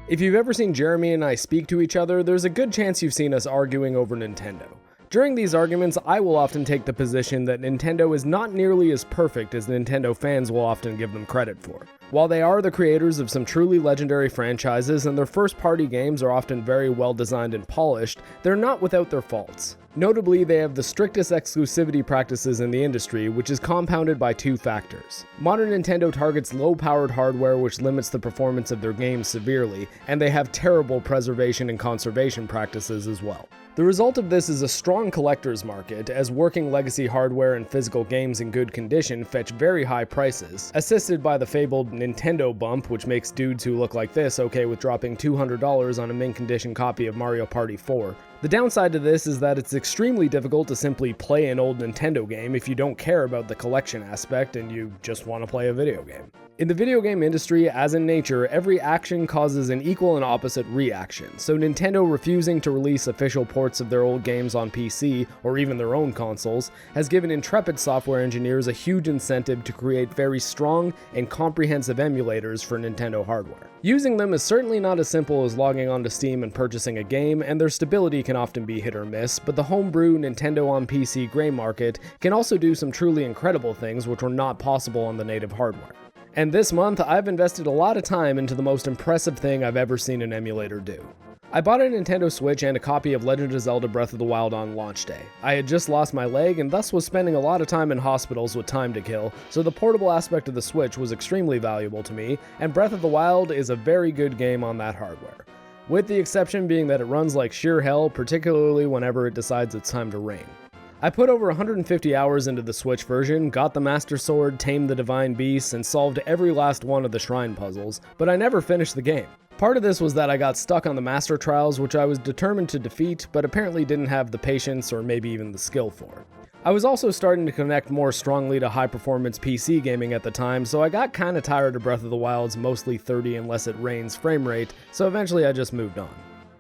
If you've ever seen Jeremy and I speak to each other, there's a good chance you've seen us arguing over Nintendo. During these arguments, I will often take the position that Nintendo is not nearly as perfect as Nintendo fans will often give them credit for. While they are the creators of some truly legendary franchises and their first-party games are often very well designed and polished, they're not without their faults. Notably, they have the strictest exclusivity practices in the industry, which is compounded by two factors. Modern Nintendo targets low-powered hardware which limits the performance of their games severely, and they have terrible preservation and conservation practices as well. The result of this is a strong collector's market, as working legacy hardware and physical games in good condition fetch very high prices, assisted by the fabled Nintendo bump, which makes dudes who look like this okay with dropping $200 on a mint condition copy of Mario Party 4. The downside to this is that it's extremely difficult to simply play an old Nintendo game if you don't care about the collection aspect and you just want to play a video game. In the video game industry, as in nature, every action causes an equal and opposite reaction, so Nintendo refusing to release official ports of their old games on PC, or even their own consoles, has given intrepid software engineers a huge incentive to create very strong and comprehensive emulators for Nintendo hardware. Using them is certainly not as simple as logging onto Steam and purchasing a game, and their stability can often be hit or miss, but the homebrew Nintendo on PC gray market can also do some truly incredible things which were not possible on the native hardware. And this month, I've invested a lot of time into the most impressive thing I've ever seen an emulator do. I bought a Nintendo Switch and a copy of Legend of Zelda Breath of the Wild on launch day. I had just lost my leg and thus was spending a lot of time in hospitals with time to kill, so the portable aspect of the Switch was extremely valuable to me, and Breath of the Wild is a very good game on that hardware. With the exception being that it runs like sheer hell, particularly whenever it decides it's time to rain. I put over 150 hours into the Switch version, got the Master Sword, tamed the Divine Beasts, and solved every last one of the shrine puzzles, but I never finished the game. Part of this was that I got stuck on the Master Trials, which I was determined to defeat, but apparently didn't have the patience or maybe even the skill for. I was also starting to connect more strongly to high-performance PC gaming at the time, so I got kinda tired of Breath of the Wild's mostly 30 unless it rains frame rate, so eventually I just moved on.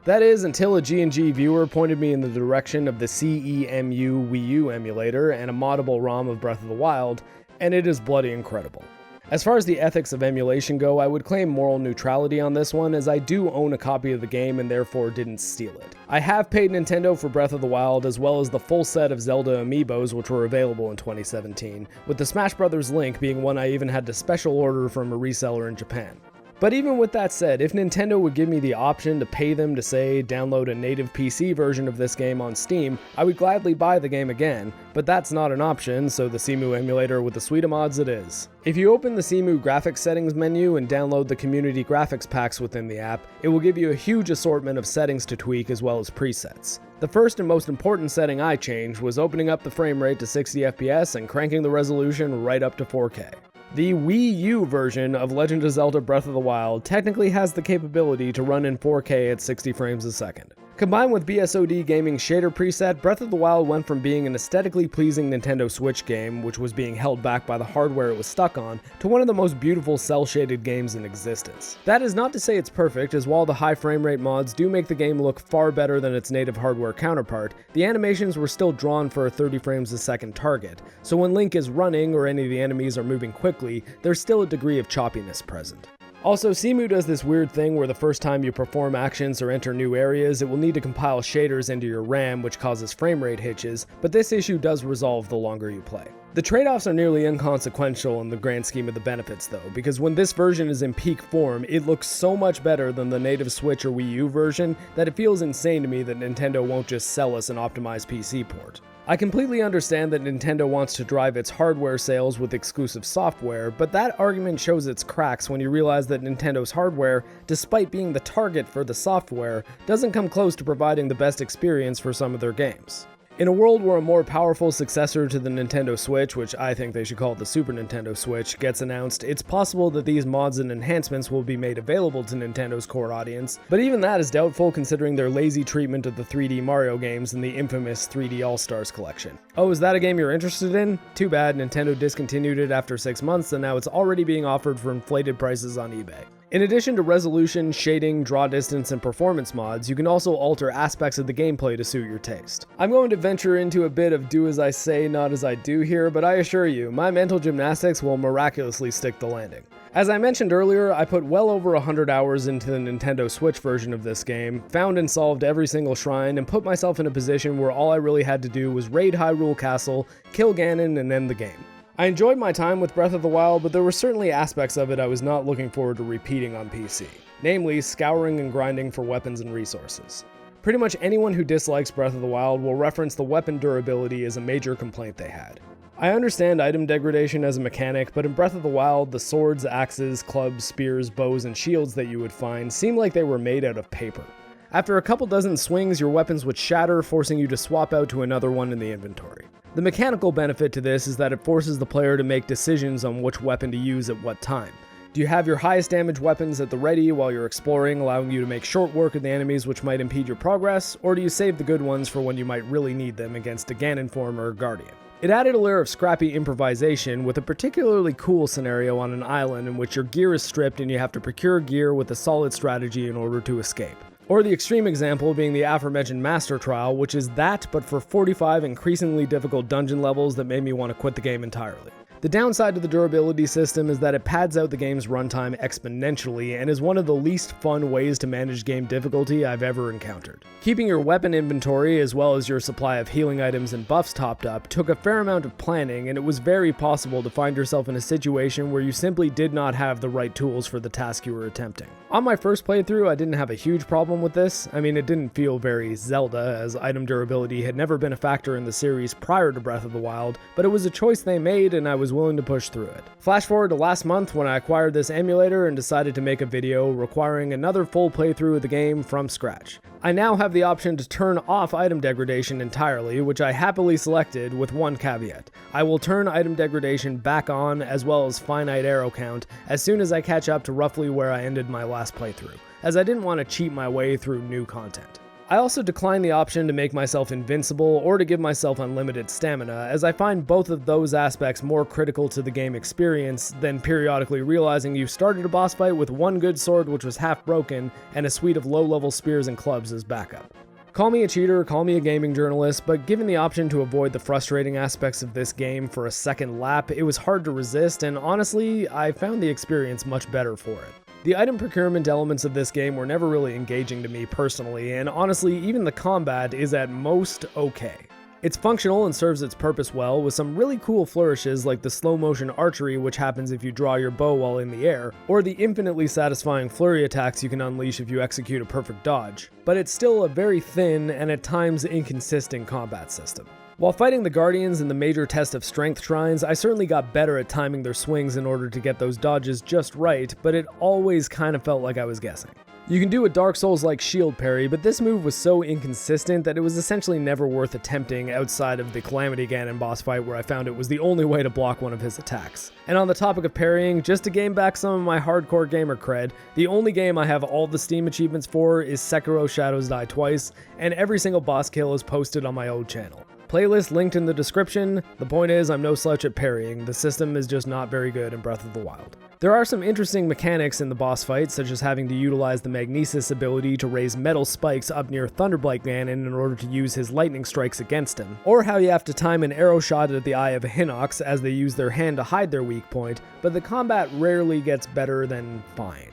That is, until a G&G viewer pointed me in the direction of the CEMU Wii U emulator and a moddable ROM of Breath of the Wild, and it is bloody incredible. As far as the ethics of emulation go, I would claim moral neutrality on this one, as I do own a copy of the game and therefore didn't steal it. I have paid Nintendo for Breath of the Wild as well as the full set of Zelda amiibos which were available in 2017, with the Smash Bros. Link being one I even had to special order from a reseller in Japan. But even with that said, if Nintendo would give me the option to pay them to, say, download a native PC version of this game on Steam, I would gladly buy the game again, but that's not an option, so the CEMU emulator with the suite of mods it is. If you open the CEMU graphics settings menu and download the community graphics packs within the app, it will give you a huge assortment of settings to tweak as well as presets. The first and most important setting I changed was opening up the frame rate to 60 FPS and cranking the resolution right up to 4K. The Wii U version of Legend of Zelda Breath of the Wild technically has the capability to run in 4K at 60 frames a second. Combined with BSOD Gaming's shader preset, Breath of the Wild went from being an aesthetically pleasing Nintendo Switch game, which was being held back by the hardware it was stuck on, to one of the most beautiful cel-shaded games in existence. That is not to say it's perfect, as while the high frame rate mods do make the game look far better than its native hardware counterpart, the animations were still drawn for a 30 frames a second target, so when Link is running or any of the enemies are moving quickly, there's still a degree of choppiness present. Also, CEMU does this weird thing where the first time you perform actions or enter new areas, it will need to compile shaders into your RAM, which causes frame rate hitches, but this issue does resolve the longer you play. The trade-offs are nearly inconsequential in the grand scheme of the benefits though, because when this version is in peak form, it looks so much better than the native Switch or Wii U version that it feels insane to me that Nintendo won't just sell us an optimized PC port. I completely understand that Nintendo wants to drive its hardware sales with exclusive software, but that argument shows its cracks when you realize that Nintendo's hardware, despite being the target for the software, doesn't come close to providing the best experience for some of their games. In a world where a more powerful successor to the Nintendo Switch, which I think they should call it the Super Nintendo Switch, gets announced, it's possible that these mods and enhancements will be made available to Nintendo's core audience, but even that is doubtful considering their lazy treatment of the 3D Mario games in the infamous 3D All-Stars collection. Oh, is that a game you're interested in? Too bad, Nintendo discontinued it after 6 months and now it's already being offered for inflated prices on eBay. In addition to resolution, shading, draw distance, and performance mods, you can also alter aspects of the gameplay to suit your taste. I'm going to venture into a bit of do as I say, not as I do here, but I assure you, my mental gymnastics will miraculously stick the landing. As I mentioned earlier, I put well over 100 hours into the Nintendo Switch version of this game, found and solved every single shrine, and put myself in a position where all I really had to do was raid Hyrule Castle, kill Ganon, and end the game. I enjoyed my time with Breath of the Wild, but there were certainly aspects of it I was not looking forward to repeating on PC, namely scouring and grinding for weapons and resources. Pretty much anyone who dislikes Breath of the Wild will reference the weapon durability as a major complaint they had. I understand item degradation as a mechanic, but in Breath of the Wild, the swords, axes, clubs, spears, bows, and shields that you would find seemed like they were made out of paper. After a couple dozen swings, your weapons would shatter, forcing you to swap out to another one in the inventory. The mechanical benefit to this is that it forces the player to make decisions on which weapon to use at what time. Do you have your highest damage weapons at the ready while you're exploring, allowing you to make short work of the enemies which might impede your progress, or do you save the good ones for when you might really need them against a Ganon form or Guardian? It added a layer of scrappy improvisation with a particularly cool scenario on an island in which your gear is stripped and you have to procure gear with a solid strategy in order to escape. Or the extreme example being the aforementioned Master Trial, which is that but for 45 increasingly difficult dungeon levels that made me want to quit the game entirely. The downside to the durability system is that it pads out the game's runtime exponentially and is one of the least fun ways to manage game difficulty I've ever encountered. Keeping your weapon inventory as well as your supply of healing items and buffs topped up took a fair amount of planning, and it was very possible to find yourself in a situation where you simply did not have the right tools for the task you were attempting. On my first playthrough, I didn't have a huge problem with this. I mean, it didn't feel very Zelda, as item durability had never been a factor in the series prior to Breath of the Wild, but it was a choice they made and I was willing to push through it. Flash forward to last month when I acquired this emulator and decided to make a video requiring another full playthrough of the game from scratch. I now have the option to turn off item degradation entirely, which I happily selected with one caveat. I will turn item degradation back on as well as finite arrow count as soon as I catch up to roughly where I ended my last playthrough, as I didn't want to cheat my way through new content. I also declined the option to make myself invincible or to give myself unlimited stamina, as I find both of those aspects more critical to the game experience than periodically realizing you started a boss fight with one good sword which was half broken and a suite of low-level spears and clubs as backup. Call me a cheater, call me a gaming journalist, but given the option to avoid the frustrating aspects of this game for a second lap, it was hard to resist, and honestly, I found the experience much better for it. The item procurement elements of this game were never really engaging to me personally, and honestly, even the combat is at most okay. It's functional and serves its purpose well, with some really cool flourishes like the slow motion archery which happens if you draw your bow while in the air, or the infinitely satisfying flurry attacks you can unleash if you execute a perfect dodge, but it's still a very thin and at times inconsistent combat system. While fighting the Guardians in the major test of strength shrines, I certainly got better at timing their swings in order to get those dodges just right, but it always kind of felt like I was guessing. You can do a Dark Souls-like shield parry, but this move was so inconsistent that it was essentially never worth attempting outside of the Calamity Ganon boss fight where I found it was the only way to block one of his attacks. And on the topic of parrying, just to gain back some of my hardcore gamer cred, the only game I have all the Steam achievements for is Sekiro Shadows Die Twice, and every single boss kill is posted on my old channel. Playlist linked in the description. The point is, I'm no slouch at parrying. The system is just not very good in Breath of the Wild. There are some interesting mechanics in the boss fight, such as having to utilize the Magnesis ability to raise metal spikes up near Thunderblight Ganon in order to use his lightning strikes against him, or how you have to time an arrow shot at the eye of a Hinox as they use their hand to hide their weak point, but the combat rarely gets better than fine.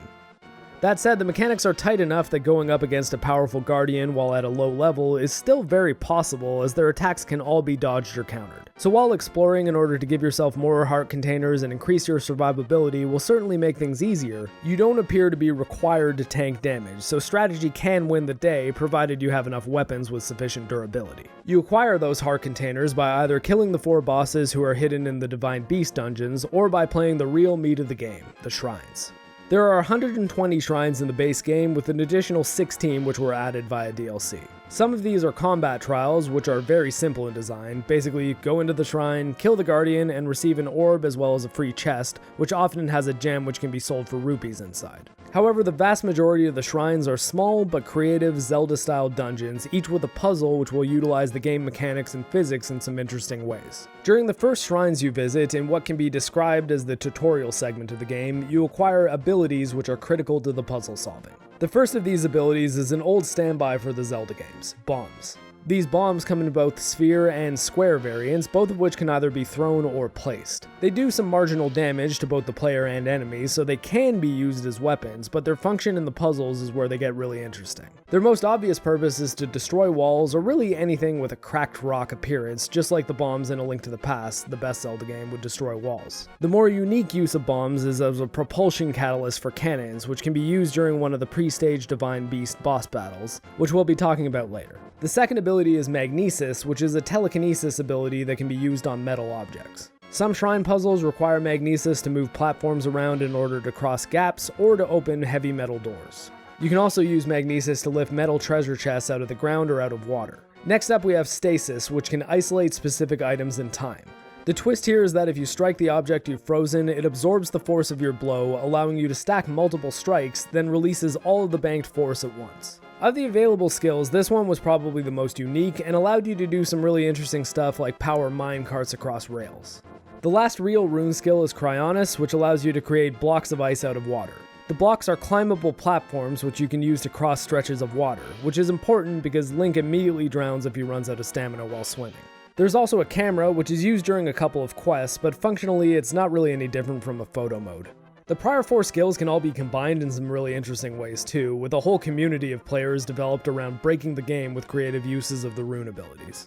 That said, the mechanics are tight enough that going up against a powerful Guardian while at a low level is still very possible, as their attacks can all be dodged or countered. So while exploring in order to give yourself more heart containers and increase your survivability will certainly make things easier, you don't appear to be required to tank damage, so strategy can win the day provided you have enough weapons with sufficient durability. You acquire those heart containers by either killing the 4 bosses who are hidden in the Divine Beast dungeons, or by playing the real meat of the game, the shrines. There are 120 shrines in the base game, with an additional 16 which were added via DLC. Some of these are combat trials, which are very simple in design. Basically, you go into the shrine, kill the guardian, and receive an orb as well as a free chest, which often has a gem which can be sold for rupees inside. However, the vast majority of the shrines are small but creative Zelda-style dungeons, each with a puzzle which will utilize the game mechanics and physics in some interesting ways. During the first shrines you visit, in what can be described as the tutorial segment of the game, you acquire abilities which are critical to the puzzle solving. The first of these abilities is an old standby for the Zelda games, bombs. These bombs come in both sphere and square variants, both of which can either be thrown or placed. They do some marginal damage to both the player and enemies, so they can be used as weapons, but their function in the puzzles is where they get really interesting. Their most obvious purpose is to destroy walls or really anything with a cracked rock appearance, just like the bombs in A Link to the Past, the best Zelda game, would destroy walls. The more unique use of bombs is as a propulsion catalyst for cannons, which can be used during one of the pre-stage Divine Beast boss battles, which we'll be talking about later. The second ability is Magnesis, which is a telekinesis ability that can be used on metal objects. Some shrine puzzles require Magnesis to move platforms around in order to cross gaps or to open heavy metal doors. You can also use Magnesis to lift metal treasure chests out of the ground or out of water. Next up we have Stasis, which can isolate specific items in time. The twist here is that if you strike the object you've frozen, it absorbs the force of your blow, allowing you to stack multiple strikes, then releases all of the banked force at once. Of the available skills, this one was probably the most unique and allowed you to do some really interesting stuff like power mine carts across rails. The last real rune skill is Cryonis, which allows you to create blocks of ice out of water. The blocks are climbable platforms which you can use to cross stretches of water, which is important because Link immediately drowns if he runs out of stamina while swimming. There's also a camera, which is used during a couple of quests, but functionally it's not really any different from a photo mode. The prior 4 skills can all be combined in some really interesting ways too, with a whole community of players developed around breaking the game with creative uses of the rune abilities.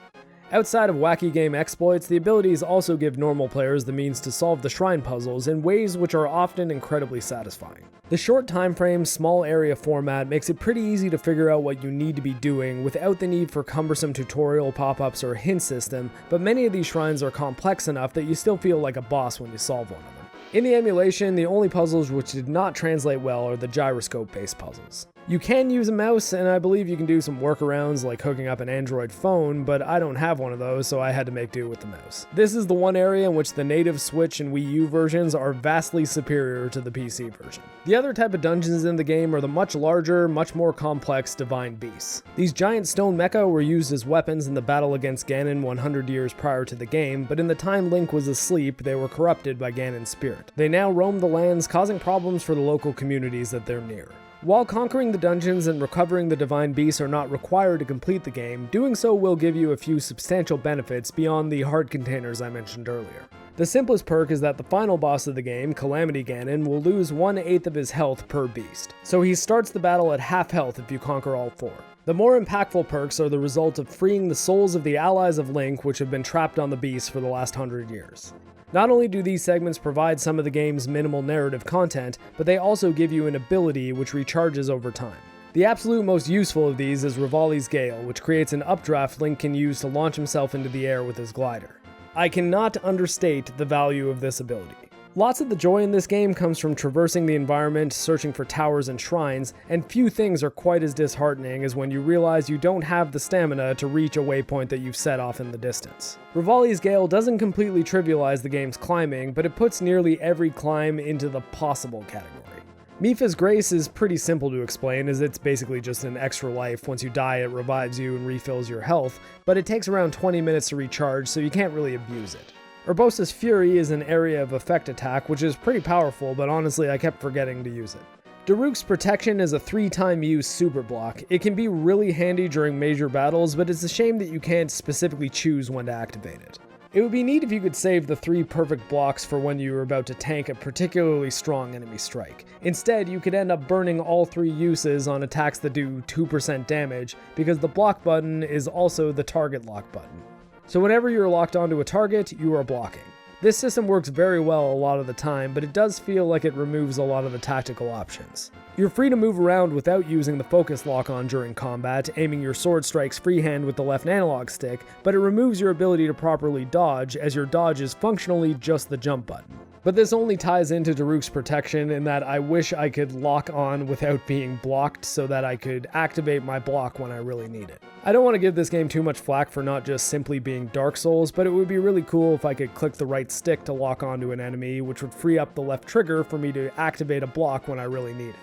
Outside of wacky game exploits, the abilities also give normal players the means to solve the shrine puzzles in ways which are often incredibly satisfying. The short time frame, small area format makes it pretty easy to figure out what you need to be doing without the need for cumbersome tutorial pop-ups or hint system, but many of these shrines are complex enough that you still feel like a boss when you solve one of them. In the emulation, the only puzzles which did not translate well are the gyroscope-based puzzles. You can use a mouse, and I believe you can do some workarounds like hooking up an Android phone, but I don't have one of those, so I had to make do with the mouse. This is the one area in which the native Switch and Wii U versions are vastly superior to the PC version. The other type of dungeons in the game are the much larger, much more complex Divine Beasts. These giant stone mecha were used as weapons in the battle against Ganon 100 years prior to the game, but in the time Link was asleep, they were corrupted by Ganon's spirit. They now roam the lands, causing problems for the local communities that they're near. While conquering the dungeons and recovering the Divine Beasts are not required to complete the game, doing so will give you a few substantial benefits beyond the heart containers I mentioned earlier. The simplest perk is that the final boss of the game, Calamity Ganon, will lose 1/8 of his health per beast, so he starts the battle at half health if you conquer all 4. The more impactful perks are the result of freeing the souls of the allies of Link which have been trapped on the beast for the last 100 years. Not only do these segments provide some of the game's minimal narrative content, but they also give you an ability which recharges over time. The absolute most useful of these is Revali's Gale, which creates an updraft Link can use to launch himself into the air with his glider. I cannot understate the value of this ability. Lots of the joy in this game comes from traversing the environment, searching for towers and shrines, and few things are quite as disheartening as when you realize you don't have the stamina to reach a waypoint that you've set off in the distance. Revali's Gale doesn't completely trivialize the game's climbing, but it puts nearly every climb into the possible category. Mipha's Grace is pretty simple to explain, as it's basically just an extra life. Once you die, it revives you and refills your health, but it takes around 20 minutes to recharge, so you can't really abuse it. Urbosa's Fury is an area of effect attack, which is pretty powerful, but honestly I kept forgetting to use it. Daruk's Protection is a 3-time use super block. It can be really handy during major battles, but it's a shame that you can't specifically choose when to activate it. It would be neat if you could save the 3 perfect blocks for when you were about to tank a particularly strong enemy strike. Instead, you could end up burning all 3 uses on attacks that do 2% damage, because the block button is also the target lock button. So whenever you're locked onto a target, you are blocking. This system works very well a lot of the time, but it does feel like it removes a lot of the tactical options. You're free to move around without using the focus lock-on during combat, aiming your sword strikes freehand with the left analog stick, but it removes your ability to properly dodge, as your dodge is functionally just the jump button. But this only ties into Daruk's protection in that I wish I could lock on without being blocked so that I could activate my block when I really need it. I don't want to give this game too much flack for not just simply being Dark Souls, but it would be really cool if I could click the right stick to lock onto an enemy, which would free up the left trigger for me to activate a block when I really need it.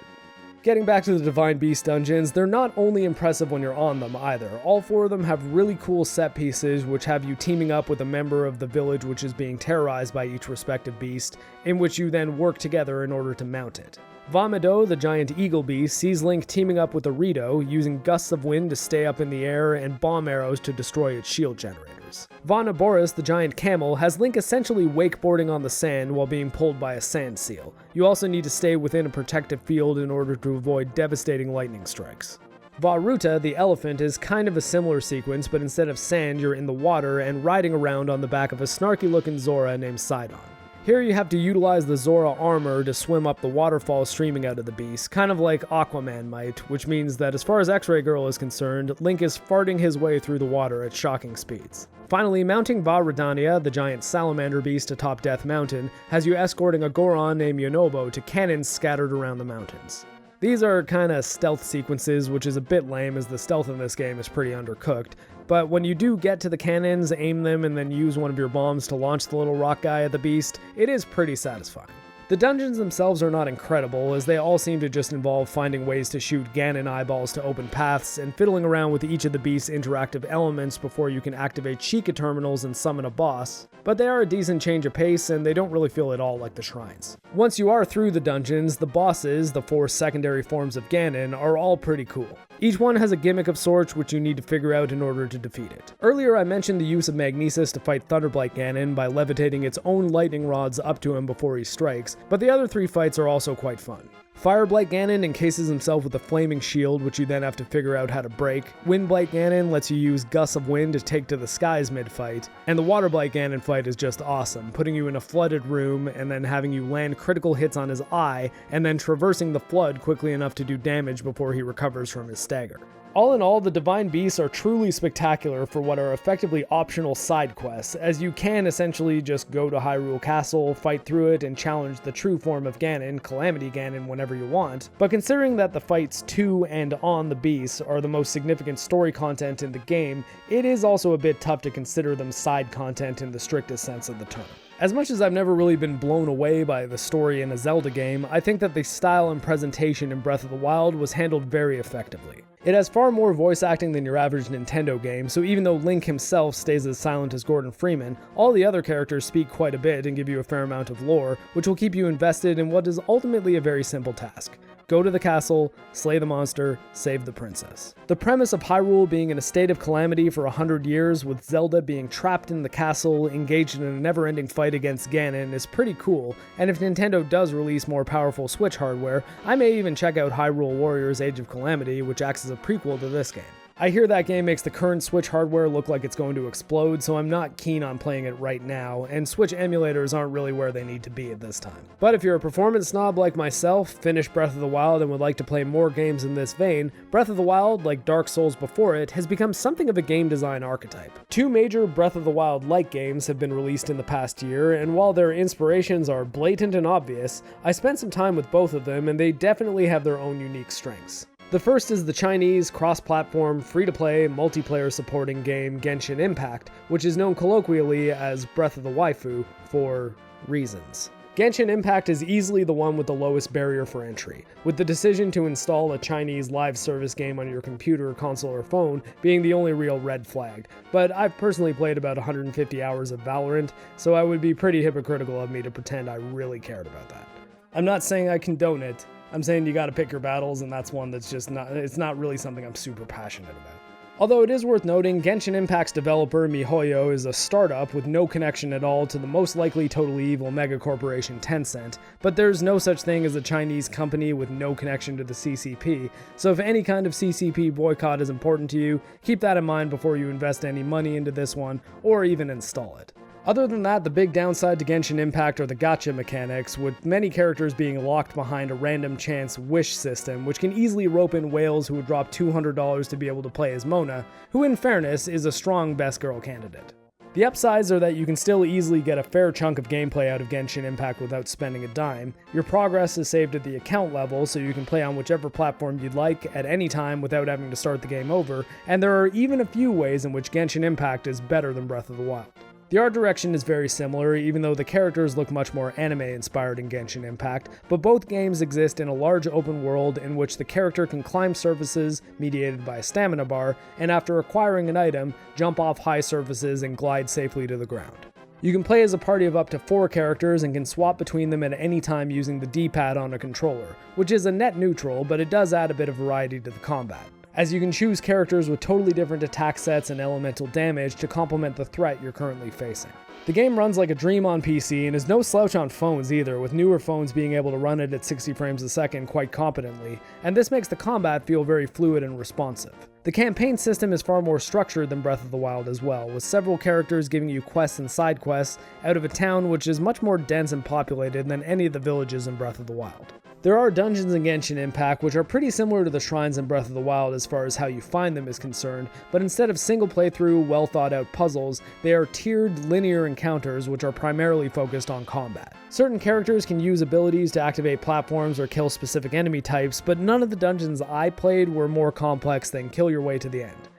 Getting back to the Divine Beast dungeons, they're not only impressive when you're on them either. All 4 of them have really cool set pieces which have you teaming up with a member of the village which is being terrorized by each respective beast, in which you then work together in order to mount it. Vamido, the giant eagle beast, sees Link teaming up with a Rito, using gusts of wind to stay up in the air and bomb arrows to destroy its shield generators. Vanaboris, the giant camel, has Link essentially wakeboarding on the sand while being pulled by a sand seal. You also need to stay within a protective field in order to avoid devastating lightning strikes. Varuta, the elephant, is kind of a similar sequence, but instead of sand, you're in the water and riding around on the back of a snarky-looking Zora named Sidon. Here you have to utilize the Zora armor to swim up the waterfall streaming out of the beast, kind of like Aquaman might, which means that as far as X-Ray Girl is concerned, Link is farting his way through the water at shocking speeds. Finally, mounting Va Redania, the giant salamander beast atop Death Mountain, has you escorting a Goron named Yonobo to cannons scattered around the mountains. These are kinda stealth sequences, which is a bit lame as the stealth in this game is pretty undercooked, but when you do get to the cannons, aim them, and then use one of your bombs to launch the little rock guy at the beast, it is pretty satisfying. The dungeons themselves are not incredible, as they all seem to just involve finding ways to shoot Ganon eyeballs to open paths, and fiddling around with each of the beast's interactive elements before you can activate Sheikah terminals and summon a boss, but they are a decent change of pace, and they don't really feel at all like the shrines. Once you are through the dungeons, the bosses, the 4 secondary forms of Ganon, are all pretty cool. Each one has a gimmick of sorts which you need to figure out in order to defeat it. Earlier I mentioned the use of Magnesis to fight Thunderblight Ganon by levitating its own lightning rods up to him before he strikes, but the other 3 fights are also quite fun. Fireblight Ganon encases himself with a flaming shield which you then have to figure out how to break. Windblight Ganon lets you use gusts of wind to take to the skies mid-fight, and the Waterblight Ganon fight is just awesome, putting you in a flooded room and then having you land critical hits on his eye, and then traversing the flood quickly enough to do damage before he recovers from his stagger. All in all, the Divine Beasts are truly spectacular for what are effectively optional side quests, as you can essentially just go to Hyrule Castle, fight through it, and challenge the true form of Ganon, Calamity Ganon, whenever you want. But considering that the fights to and on the beasts are the most significant story content in the game, it is also a bit tough to consider them side content in the strictest sense of the term. As much as I've never really been blown away by the story in a Zelda game, I think that the style and presentation in Breath of the Wild was handled very effectively. It has far more voice acting than your average Nintendo game, so even though Link himself stays as silent as Gordon Freeman, all the other characters speak quite a bit and give you a fair amount of lore, which will keep you invested in what is ultimately a very simple task. Go to the castle, slay the monster, save the princess. The premise of Hyrule being in a state of calamity for 100 years, with Zelda being trapped in the castle, engaged in a never-ending fight against Ganon, is pretty cool, and if Nintendo does release more powerful Switch hardware, I may even check out Hyrule Warriors Age of Calamity, which acts as a prequel to this game. I hear that game makes the current Switch hardware look like it's going to explode, so I'm not keen on playing it right now, and Switch emulators aren't really where they need to be at this time. But if you're a performance snob like myself, finished Breath of the Wild and would like to play more games in this vein, Breath of the Wild, like Dark Souls before it, has become something of a game design archetype. 2 major Breath of the Wild-like games have been released in the past year, and while their inspirations are blatant and obvious, I spent some time with both of them, and they definitely have their own unique strengths. The first is the Chinese, cross-platform, free-to-play, multiplayer supporting game Genshin Impact, which is known colloquially as Breath of the Waifu for reasons. Genshin Impact is easily the one with the lowest barrier for entry, with the decision to install a Chinese live service game on your computer, console, or phone being the only real red flag, but I've personally played about 150 hours of Valorant, so I would be pretty hypocritical of me to pretend I really cared about that. I'm not saying I condone it, I'm saying you gotta pick your battles, and that's one that's just it's not really something I'm super passionate about. Although it is worth noting, Genshin Impact's developer, MiHoYo, is a startup with no connection at all to the most likely totally evil megacorporation Tencent, but there's no such thing as a Chinese company with no connection to the CCP, so if any kind of CCP boycott is important to you, keep that in mind before you invest any money into this one, or even install it. Other than that, the big downside to Genshin Impact are the gacha mechanics, with many characters being locked behind a random chance wish system, which can easily rope in whales who would drop $200 to be able to play as Mona, who in fairness is a strong best girl candidate. The upsides are that you can still easily get a fair chunk of gameplay out of Genshin Impact without spending a dime, your progress is saved at the account level so you can play on whichever platform you'd like at any time without having to start the game over, and there are even a few ways in which Genshin Impact is better than Breath of the Wild. The art direction is very similar, even though the characters look much more anime-inspired in Genshin Impact, but both games exist in a large open world in which the character can climb surfaces mediated by a stamina bar, and after acquiring an item, jump off high surfaces and glide safely to the ground. You can play as a party of up to 4 characters and can swap between them at any time using the D-pad on a controller, which is a net neutral, but it does add a bit of variety to the combat, as you can choose characters with totally different attack sets and elemental damage to complement the threat you're currently facing. The game runs like a dream on PC and is no slouch on phones either, with newer phones being able to run it at 60 frames a second quite competently, and this makes the combat feel very fluid and responsive. The campaign system is far more structured than Breath of the Wild as well, with several characters giving you quests and side quests out of a town which is much more dense and populated than any of the villages in Breath of the Wild. There are dungeons in Genshin Impact which are pretty similar to the shrines in Breath of the Wild as far as how you find them is concerned, but instead of single playthrough, well thought out puzzles, they are tiered linear encounters which are primarily focused on combat. Certain characters can use abilities to activate platforms or kill specific enemy types, but none of the dungeons I played were more complex than kill your way to the end.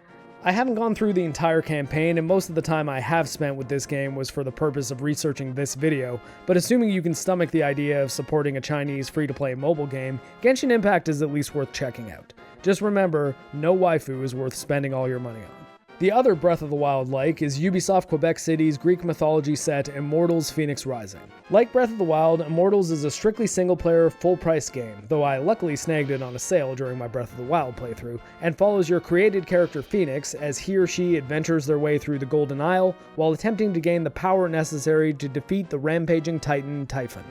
I haven't gone through the entire campaign, and most of the time I have spent with this game was for the purpose of researching this video, but assuming you can stomach the idea of supporting a Chinese free-to-play mobile game, Genshin Impact is at least worth checking out. Just remember, no waifu is worth spending all your money on. The other Breath of the Wild-like is Ubisoft Quebec City's Greek mythology set Immortals Phoenix Rising. Like Breath of the Wild, Immortals is a strictly single-player, full-price game, though I luckily snagged it on a sale during my Breath of the Wild playthrough, and follows your created character Phoenix as he or she adventures their way through the Golden Isle while attempting to gain the power necessary to defeat the rampaging titan Typhon.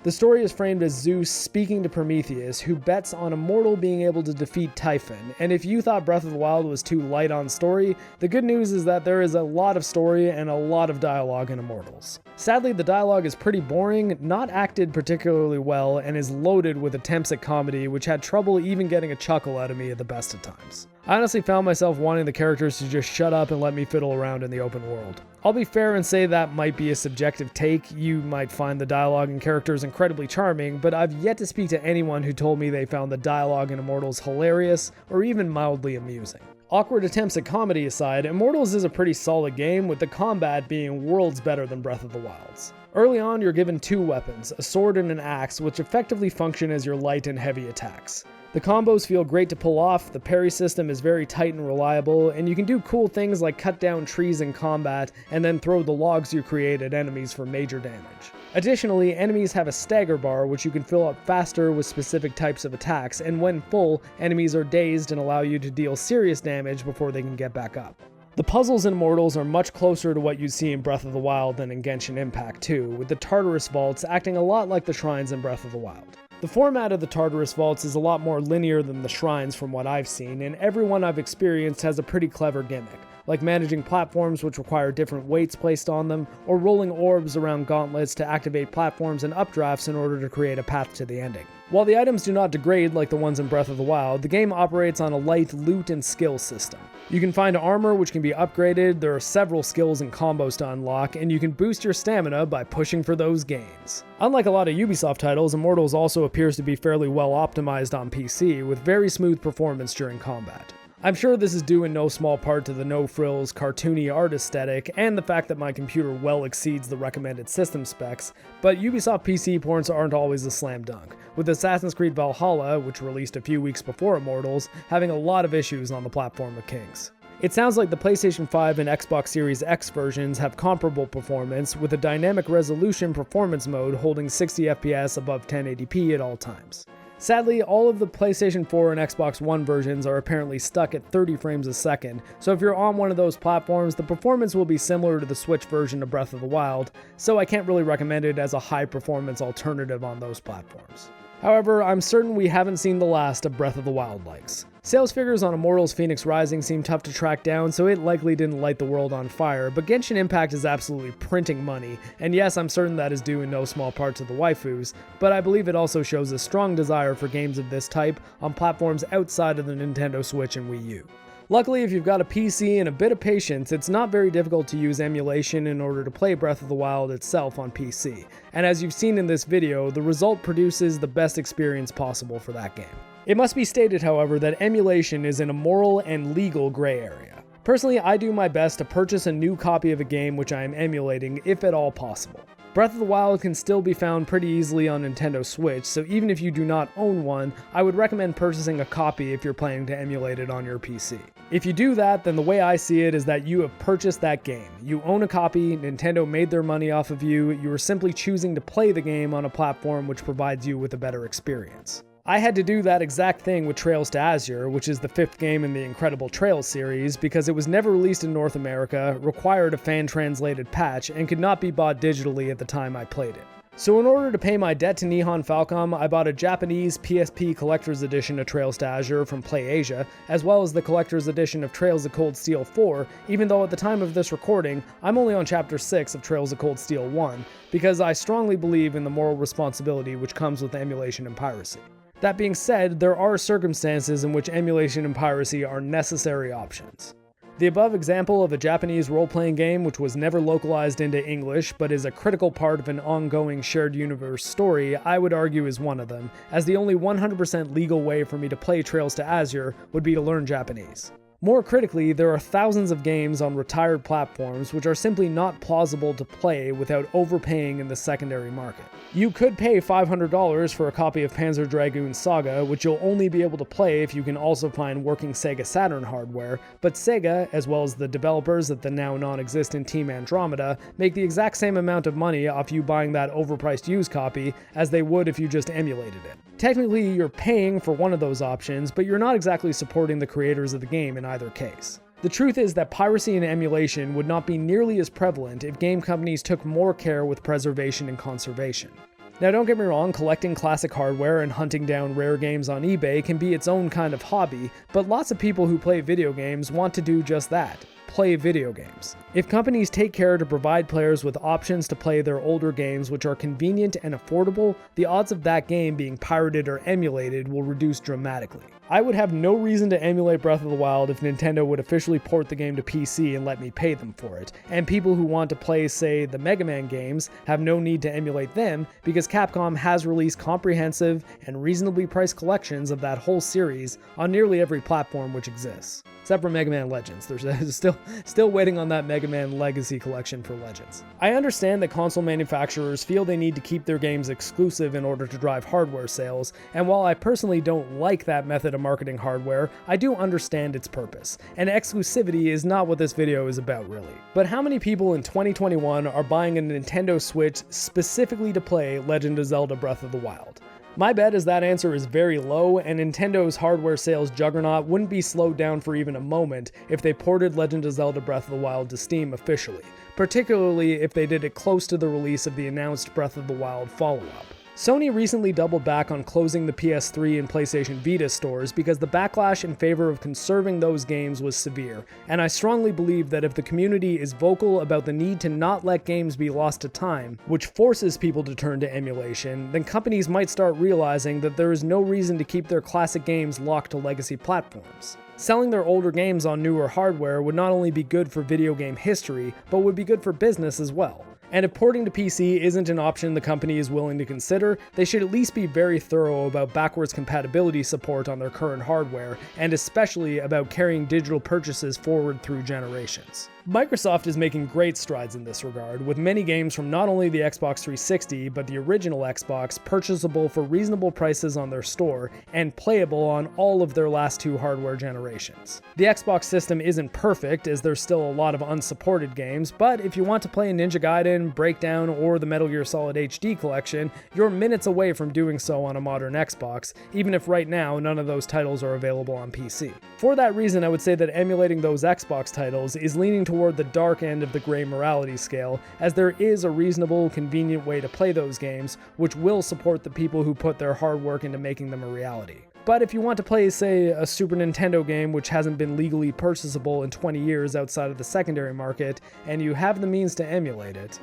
The story is framed as Zeus speaking to Prometheus, who bets on a mortal being able to defeat Typhon, and if you thought Breath of the Wild was too light on story, the good news is that there is a lot of story and a lot of dialogue in Immortals. Sadly, the dialogue is pretty boring, not acted particularly well, and is loaded with attempts at comedy, which had trouble even getting a chuckle out of me at the best of times. I honestly found myself wanting the characters to just shut up and let me fiddle around in the open world. I'll be fair and say that might be a subjective take. You might find the dialogue and characters incredibly charming, but I've yet to speak to anyone who told me they found the dialogue in Immortals hilarious or even mildly amusing. Awkward attempts at comedy aside, Immortals is a pretty solid game, with the combat being worlds better than Breath of the Wild's. Early on, you're given 2 weapons, a sword and an axe, which effectively function as your light and heavy attacks. The combos feel great to pull off, the parry system is very tight and reliable, and you can do cool things like cut down trees in combat and then throw the logs you create at enemies for major damage. Additionally, enemies have a stagger bar which you can fill up faster with specific types of attacks, and when full, enemies are dazed and allow you to deal serious damage before they can get back up. The puzzles in Immortals are much closer to what you'd see in Breath of the Wild than in Genshin Impact 2, with the Tartarus vaults acting a lot like the shrines in Breath of the Wild. The format of the Tartarus vaults is a lot more linear than the shrines from what I've seen, and everyone I've experienced has a pretty clever gimmick, like managing platforms which require different weights placed on them, or rolling orbs around gauntlets to activate platforms and updrafts in order to create a path to the ending. While the items do not degrade like the ones in Breath of the Wild, the game operates on a light loot and skill system. You can find armor which can be upgraded, there are several skills and combos to unlock, and you can boost your stamina by pushing for those gains. Unlike a lot of Ubisoft titles, Immortals also appears to be fairly well optimized on PC, with very smooth performance during combat. I'm sure this is due in no small part to the no-frills, cartoony art aesthetic, and the fact that my computer well exceeds the recommended system specs, but Ubisoft PC ports aren't always a slam dunk, with Assassin's Creed Valhalla, which released a few weeks before Immortals, having a lot of issues on the platform of kings. It sounds like the PlayStation 5 and Xbox Series X versions have comparable performance, with a dynamic resolution performance mode holding 60 FPS above 1080p at all times. Sadly, all of the PlayStation 4 and Xbox One versions are apparently stuck at 30 frames a second, so if you're on one of those platforms, the performance will be similar to the Switch version of Breath of the Wild, so I can't really recommend it as a high-performance alternative on those platforms. However, I'm certain we haven't seen the last of Breath of the Wild likes. Sales figures on Immortals Phoenix Rising seem tough to track down, so it likely didn't light the world on fire, but Genshin Impact is absolutely printing money, and yes, I'm certain that is due in no small part to the waifus, but I believe it also shows a strong desire for games of this type on platforms outside of the Nintendo Switch and Wii U. Luckily, if you've got a PC and a bit of patience, it's not very difficult to use emulation in order to play Breath of the Wild itself on PC, and as you've seen in this video, the result produces the best experience possible for that game. It must be stated, however, that emulation is in a moral and legal gray area. Personally, I do my best to purchase a new copy of a game which I am emulating, if at all possible. Breath of the Wild can still be found pretty easily on Nintendo Switch, so even if you do not own one, I would recommend purchasing a copy if you're planning to emulate it on your PC. If you do that, then the way I see it is that you have purchased that game. You own a copy, Nintendo made their money off of you, you are simply choosing to play the game on a platform which provides you with a better experience. I had to do that exact thing with Trails to Azure, which is the 5th game in the Incredible Trails series, because it was never released in North America, required a fan-translated patch, and could not be bought digitally at the time I played it. So in order to pay my debt to Nihon Falcom, I bought a Japanese PSP Collector's Edition of Trails to Azure from PlayAsia, as well as the Collector's Edition of Trails of Cold Steel 4, even though at the time of this recording, I'm only on Chapter 6 of Trails of Cold Steel 1, because I strongly believe in the moral responsibility which comes with emulation and piracy. That being said, there are circumstances in which emulation and piracy are necessary options. The above example of a Japanese role-playing game which was never localized into English but is a critical part of an ongoing shared universe story, I would argue is one of them, as the only 100% legal way for me to play Trails to Azure would be to learn Japanese. More critically, there are thousands of games on retired platforms which are simply not plausible to play without overpaying in the secondary market. You could pay $500 for a copy of PANZER DRAGOON SAGA, which you'll only be able to play if you can also find working Sega Saturn hardware, but Sega, as well as the developers at the now non-existent Team Andromeda, make the exact same amount of money off you buying that overpriced used copy as they would if you just emulated it. Technically, you're paying for one of those options, but you're not exactly supporting the creators of the game in either case. The truth is that piracy and emulation would not be nearly as prevalent if game companies took more care with preservation and conservation. Now don't get me wrong, collecting classic hardware and hunting down rare games on eBay can be its own kind of hobby, but lots of people who play video games want to do just that. Play video games. If companies take care to provide players with options to play their older games which are convenient and affordable, the odds of that game being pirated or emulated will reduce dramatically. I would have no reason to emulate Breath of the Wild if Nintendo would officially port the game to PC and let me pay them for it, and people who want to play, say, the Mega Man games have no need to emulate them because Capcom has released comprehensive and reasonably priced collections of that whole series on nearly every platform which exists. Except for Mega Man Legends. There's still waiting on that Mega Man Legacy collection for Legends. I understand that console manufacturers feel they need to keep their games exclusive in order to drive hardware sales, and while I personally don't like that method of marketing hardware, I do understand its purpose, and exclusivity is not what this video is about really. But how many people in 2021 are buying a Nintendo Switch specifically to play Legend of Zelda Breath of the Wild? My bet is that answer is very low, and Nintendo's hardware sales juggernaut wouldn't be slowed down for even a moment if they ported Legend of Zelda Breath of the Wild to Steam officially, particularly if they did it close to the release of the announced Breath of the Wild follow-up. Sony recently doubled back on closing the PS3 and PlayStation Vita stores because the backlash in favor of conserving those games was severe, and I strongly believe that if the community is vocal about the need to not let games be lost to time, which forces people to turn to emulation, then companies might start realizing that there is no reason to keep their classic games locked to legacy platforms. Selling their older games on newer hardware would not only be good for video game history, but would be good for business as well. And if porting to PC isn't an option the company is willing to consider, they should at least be very thorough about backwards compatibility support on their current hardware, and especially about carrying digital purchases forward through generations. Microsoft is making great strides in this regard, with many games from not only the Xbox 360 but the original Xbox purchasable for reasonable prices on their store and playable on all of their last two hardware generations. The Xbox system isn't perfect as there's still a lot of unsupported games, but if you want to play Ninja Gaiden, Breakdown, or the Metal Gear Solid HD collection, you're minutes away from doing so on a modern Xbox, even if right now none of those titles are available on PC. For that reason, I would say that emulating those Xbox titles is leaning toward the dark end of the gray morality scale, as there is a reasonable, convenient way to play those games, which will support the people who put their hard work into making them a reality. But if you want to play, say, a Super Nintendo game which hasn't been legally purchasable in 20 years outside of the secondary market, and you have the means to emulate it,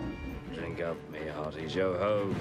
Drink up, me hearty yo-ho.